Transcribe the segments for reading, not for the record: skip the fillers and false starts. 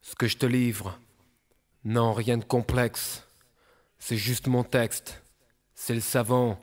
Ce que je te livre, non, rien de complexe. C'est juste mon texte. C'est le savant.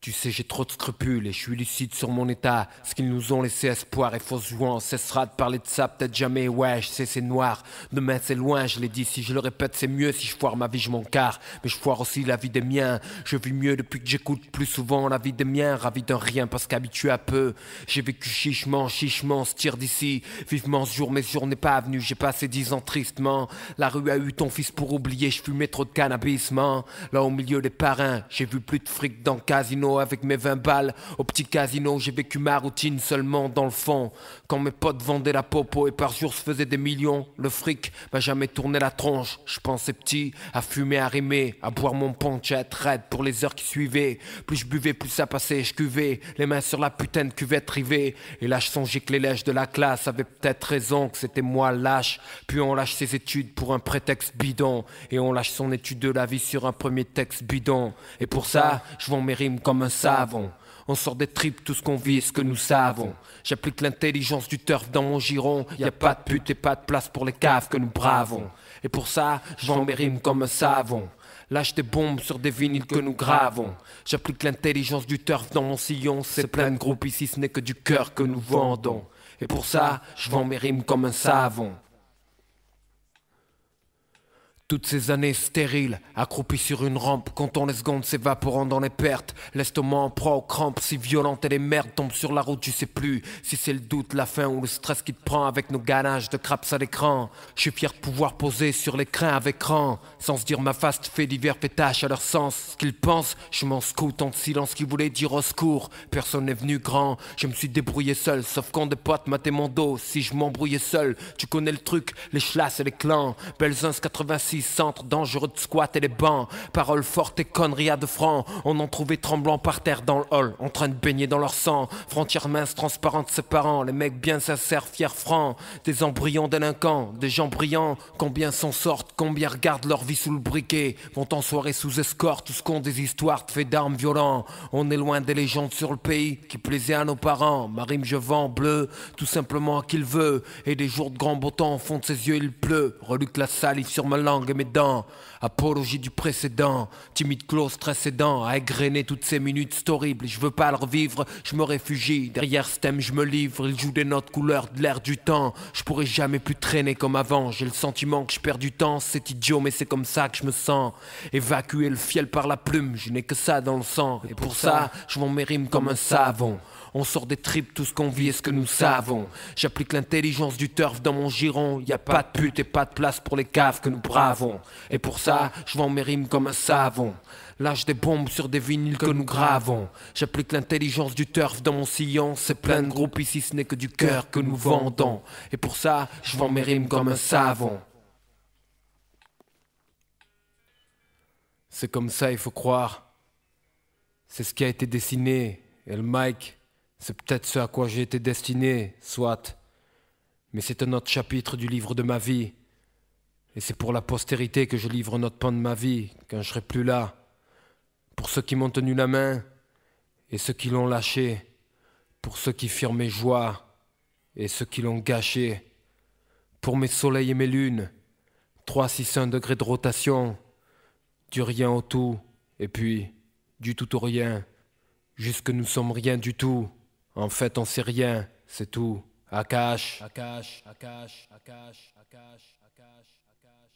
Tu sais, j'ai trop de scrupules et je suis lucide sur mon état. Ce qu'ils nous ont laissé espoir et fausse joie. On cessera de parler de ça, peut-être jamais. Ouais, je sais, c'est noir. Demain, c'est loin, je l'ai dit. Si je le répète, c'est mieux. Si je foire ma vie, je m'en carre. Mais je foire aussi la vie des miens. Je vis mieux depuis que j'écoute plus souvent la vie des miens. Ravi d'un rien parce qu'habitué à peu. J'ai vécu chichement, se tire d'ici. Vivement ce jour, mes jours n'est pas venu. J'ai passé 10 ans tristement. La rue a eu ton fils pour oublier. Je fumais trop de cannabis, man. Là, au milieu des parrains, j'ai vu plus de fric dans le casino. Avec mes 20 balles au petit casino, j'ai vécu ma routine seulement dans le fond. Quand mes potes vendaient la popo et par jour se faisaient des millions, le fric m'a jamais tourné la tronche. Je pensais petit, à fumer, à rimer, à boire mon punch, à être raide pour les heures qui suivaient. Plus je buvais, plus ça passait, je cuvais, les mains sur la putain de cuvette rivée. Et là je songeais que les lèches de la classe avaient peut-être raison, que c'était moi lâche. Puis on lâche ses études pour un prétexte bidon. Et on lâche son étude de la vie sur un premier texte bidon. Et pour ça, je vends mes rimes comme un savon. On sort des tripes, tout ce qu'on vit et ce que nous savons. J'applique l'intelligence du turf dans mon giron. Y a pas de pute et pas de place pour les caves que nous bravons. Et pour ça, je vends mes rimes comme un savon. Lâche des bombes sur des vinyles que nous gravons. J'applique l'intelligence du turf dans mon sillon. C'est plein de groupes ici, ce n'est que du cœur que nous vendons. Et pour ça, je vends mes rimes comme un savon. Toutes ces années stériles, accroupies sur une rampe, comptant les secondes s'évaporant dans les pertes. L'estomac en proie aux crampes, si violentes et les merdes tombent sur la route, tu sais plus si c'est le doute, la faim ou le stress qui te prend avec nos ganaches de craps à l'écran. Je suis fier de pouvoir poser sur l'écran avec rang, sans se dire ma face fait divers fait tâche à leur sens. Ce qu'ils pensent, je m'en scoute en silence qui voulait dire au secours. Personne n'est venu grand, je me suis débrouillé seul, sauf quand des potes mataient mon dos. Si je m'embrouillais seul, tu connais le truc, les chlasses et les clans. Belzunce 86. Centre dangereux de squat et les bancs. Paroles fortes et conneries à 2 francs. On en trouvait tremblant par terre dans le hall, en train de baigner dans leur sang. Frontières minces, transparentes, séparant. Les mecs bien sincères, fiers, francs. Des embryons délinquants, des gens brillants. Combien s'en sortent, combien regardent leur vie sous le briquet. Vont en soirée sous escorte, tous qu'ont des histoires de faits d'armes violents. On est loin des légendes sur le pays qui plaisaient à nos parents. Ma rime je vends bleu, tout simplement à qui le veut. Et des jours de grand beau temps, au fond de ses yeux il pleut. Reluque la salive sur ma langue et mes dents. Apologie du précédent, timide close, stress aidant, à égrener toutes ces minutes horribles. Je veux pas le revivre, je me réfugie. Derrière ce thème, je me livre. Il joue des notes couleurs de l'air du temps. Je pourrais jamais plus traîner comme avant. J'ai le sentiment que je perds du temps. C'est idiot, mais c'est comme ça que je me sens. Évacuer le fiel par la plume, je n'ai que ça dans le sang. Et pour ça, je vends mes rimes comme un savon. On sort des tripes, tout ce qu'on vit et ce que nous savons. J'applique l'intelligence du turf dans mon giron. Y a pas de pute et pas de place pour les caves que nous bravons. Et pour ça, je vends mes rimes comme un savon. Lâche des bombes sur des vinyles que nous gravons. J'applique l'intelligence du turf dans mon sillon. C'est plein de groupes ici, ce n'est que du cœur que nous vendons. Et pour ça, je vends mes rimes comme un savon. C'est comme ça, il faut croire. C'est ce qui a été dessiné. Et le mic, c'est peut-être ce à quoi j'ai été destiné, soit. Mais c'est un autre chapitre du livre de ma vie. Et c'est pour la postérité que je livre un autre pan de ma vie, quand je serai plus là. Pour ceux qui m'ont tenu la main, et ceux qui l'ont lâché. Pour ceux qui firent mes joies, et ceux qui l'ont gâché. Pour mes soleils et mes lunes, 361 degrés de rotation. Du rien au tout, et puis du tout au rien. Jusque nous sommes rien du tout. En fait, on sait rien, c'est tout. Akash, Akash, Akash, Akash, Akash, Akash, Akash.